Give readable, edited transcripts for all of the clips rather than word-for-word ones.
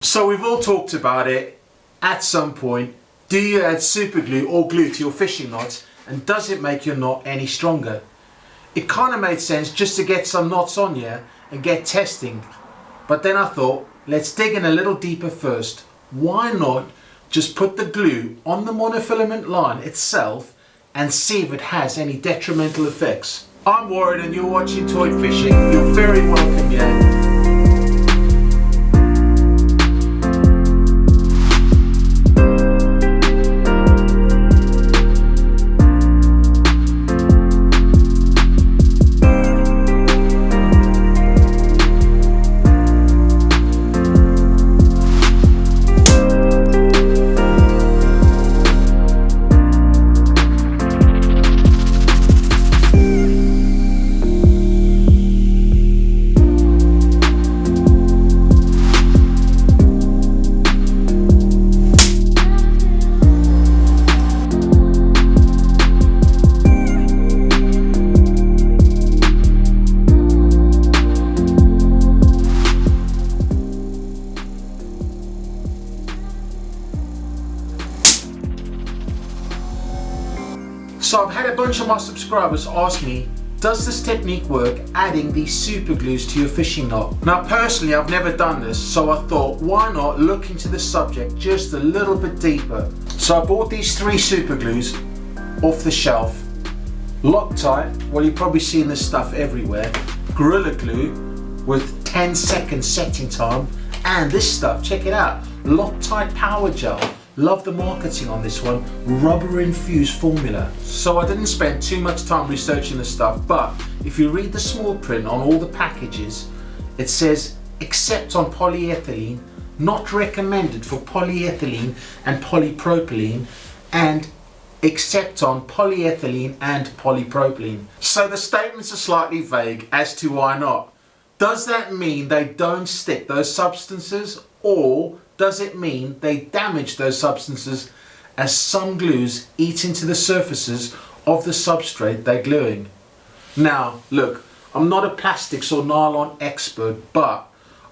So we've all talked about it at some point. Do you add super glue or glue to your fishing knots, and does it make your knot any stronger? It kind of made sense just to get some knots on here and get testing, but then I thought, let's dig in a little deeper first. Why not just put the glue on the monofilament line itself and see if it has any detrimental effects? I'm Warren and you're watching Toy Fishing. You're very welcome here. So I've had a bunch of my subscribers ask me, does this technique work adding these super glues to your fishing knot? Now personally I've never done this, so I thought why not look into the subject just a little bit deeper. So I bought these 3 super glues off the shelf. Loctite, well you've probably seen this stuff everywhere. Gorilla Glue with 10-second setting time, and this stuff, check it out, Loctite Power Gel. Love the marketing on this one, rubber infused formula. So I didn't spend too much time researching the stuff, but if you read the small print on all the packages, it says except on polyethylene, not recommended for polyethylene and polypropylene, and except on polyethylene and polypropylene. So the statements are slightly vague as to why not. Does that mean they don't stick, those substances, or does it mean they damage those substances as some glues eat into the surfaces of the substrate they're gluing? Now, look, I'm not a plastics or nylon expert, but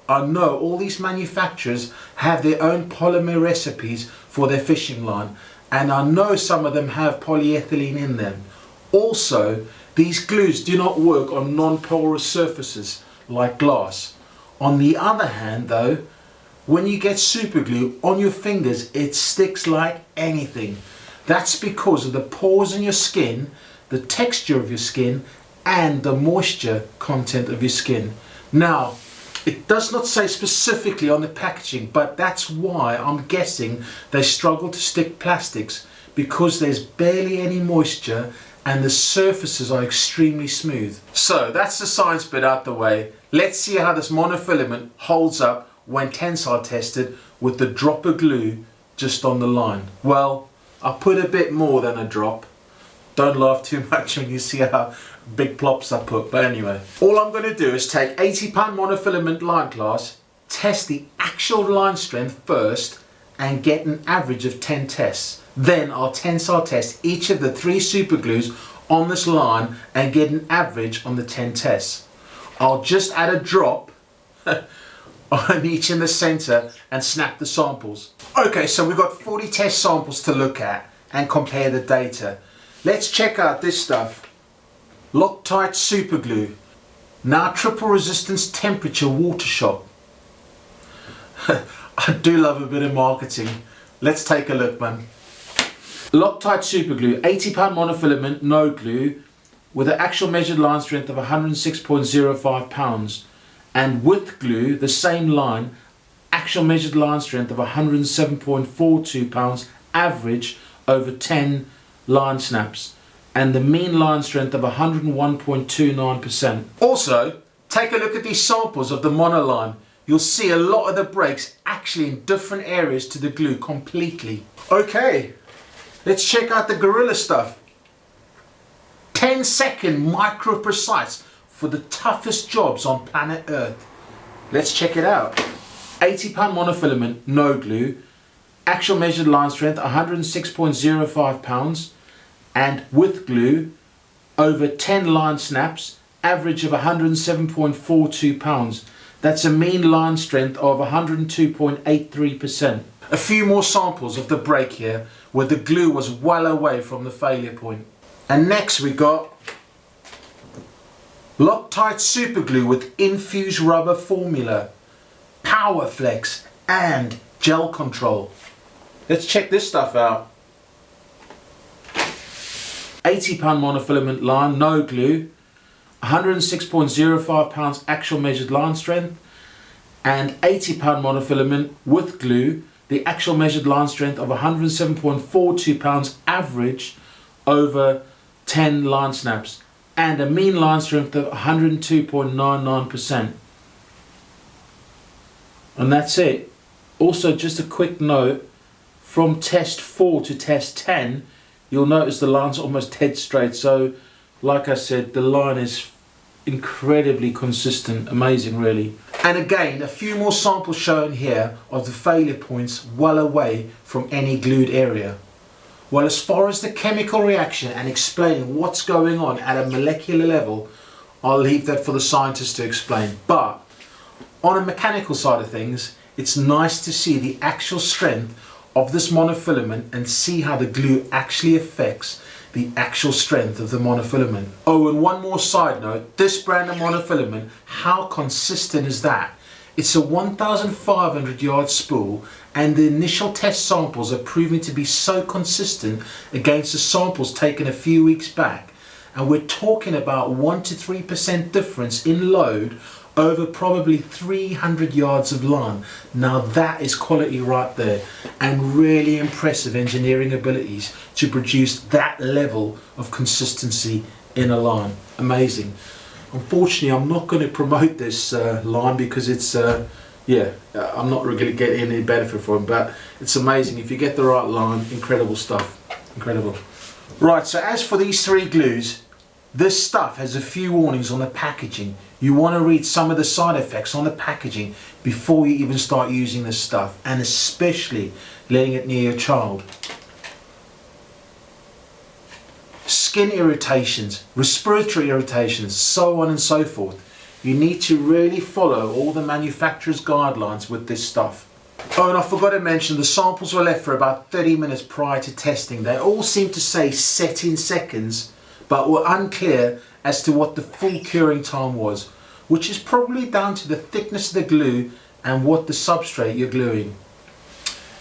I know all these manufacturers have their own polymer recipes for their fishing line, and I know some of them have polyethylene in them. Also, these glues do not work on non-porous surfaces like glass. On the other hand though, when you get super glue on your fingers, it sticks like anything. That's because of the pores in your skin, the texture of your skin, and the moisture content of your skin. Now, it does not say specifically on the packaging, but that's why I'm guessing they struggle to stick plastics, because there's barely any moisture and the surfaces are extremely smooth. So that's the science bit out the way. Let's see how this monofilament holds up when tensile tested with the drop of glue just on the line. Well, I put a bit more than a drop. Don't laugh too much when you see how big plops I put, but anyway. All I'm gonna do is take 80-pound monofilament line class, test the actual line strength first, and get an average of 10 tests. Then I'll tensile test each of the 3 super glues on this line and get an average on the 10 tests. I'll just add a drop on each in the center and snap the samples. Okay, so we've got 40 test samples to look at and compare the data. Let's check out this stuff. Loctite Super Glue. Now triple resistance temperature water shock. I do love a bit of marketing. Let's take a look, man. Loctite Super Glue, 80-pound monofilament, no glue, with an actual measured line strength of 106.05 pounds. And with glue, the same line, actual measured line strength of 107.42 pounds, average over 10 line snaps, and the mean line strength of 101.29%. Also, take a look at these samples of the monoline. You'll see a lot of the breaks actually in different areas to the glue completely. Okay, let's check out the Gorilla stuff. 10-second micro precise for the toughest jobs on planet Earth. Let's check it out. 80-pound monofilament, no glue, actual measured line strength 106.05 pounds, and with glue over 10 line snaps, average of 107.42 pounds. That's a mean line strength of 102.83%. A few more samples of the break here where the glue was well away from the failure point. And next we got Loctite super glue with infused rubber formula, power flex and gel control. Let's check this stuff out. 80 pound monofilament line, no glue, 106.05 pounds actual measured line strength, and 80 pound monofilament with glue, the actual measured line strength of 107.42 pounds average over 10 line snaps, and a mean line strength of 102.99%. And that's it. Also, just a quick note, from test 4 to test 10, you'll notice the line's almost dead straight. So, like I said, the line is incredibly consistent, amazing really. And again, a few more samples shown here of the failure points well away from any glued area. Well, as far as the chemical reaction and explaining what's going on at a molecular level, I'll leave that for the scientists to explain. But on a mechanical side of things, it's nice to see the actual strength of this monofilament and see how the glue actually affects the actual strength of the monofilament. Oh, and one more side note, this brand of monofilament, how consistent is that? It's a 1,500 yard spool, and the initial test samples are proving to be so consistent against the samples taken a few weeks back, and we're talking about 1 to 3% difference in load over probably 300 yards of line. Now that is quality right there, and really impressive engineering abilities to produce that level of consistency in a line. Amazing. Unfortunately, I'm not going to promote this line because it's I'm not really getting any benefit from it, but it's amazing. If you get the right line, incredible stuff, incredible. Right, so as for these three glues, this stuff has a few warnings on the packaging. You want to read some of the side effects on the packaging before you even start using this stuff, and especially letting it near your child. Skin irritations, respiratory irritations, so on and so forth. You need to really follow all the manufacturer's guidelines with this stuff. Oh, and I forgot to mention, the samples were left for about 30 minutes prior to testing. They all seemed to say set in seconds, but were unclear as to what the full curing time was, which is probably down to the thickness of the glue and what the substrate you're gluing.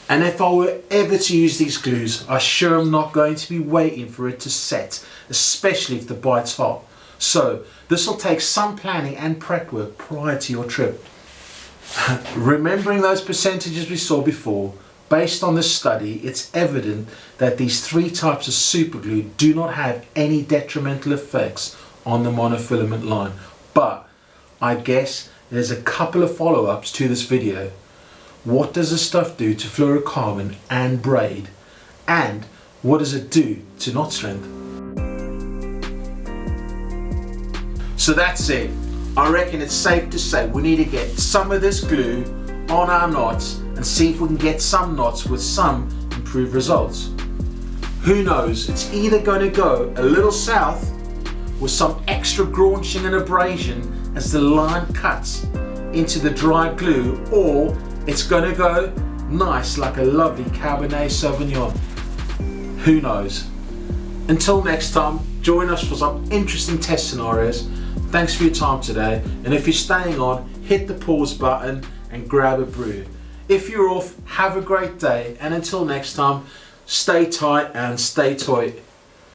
And if I were ever to use these glues, I sure am not going to be waiting for it to set, especially if the bite's hot. So this will take some planning and prep work prior to your trip. Remembering those percentages we saw before, based on this study, it's evident that these three types of super glue do not have any detrimental effects on the monofilament line. But I guess there's a couple of follow-ups to this video. What does this stuff do to fluorocarbon and braid? And what does it do to knot strength? So that's it. I reckon it's safe to say we need to get some of this glue on our knots and see if we can get some knots with some improved results. Who knows, it's either going to go a little south with some extra graunching and abrasion as the line cuts into the dry glue, or it's going to go nice like a lovely Cabernet Sauvignon. Who knows? Until next time, join us for some interesting test scenarios. Thanks for your time today, and if you're staying on, hit the pause button and grab a brew. If you're off, have a great day, and until next time, stay tight and stay toit.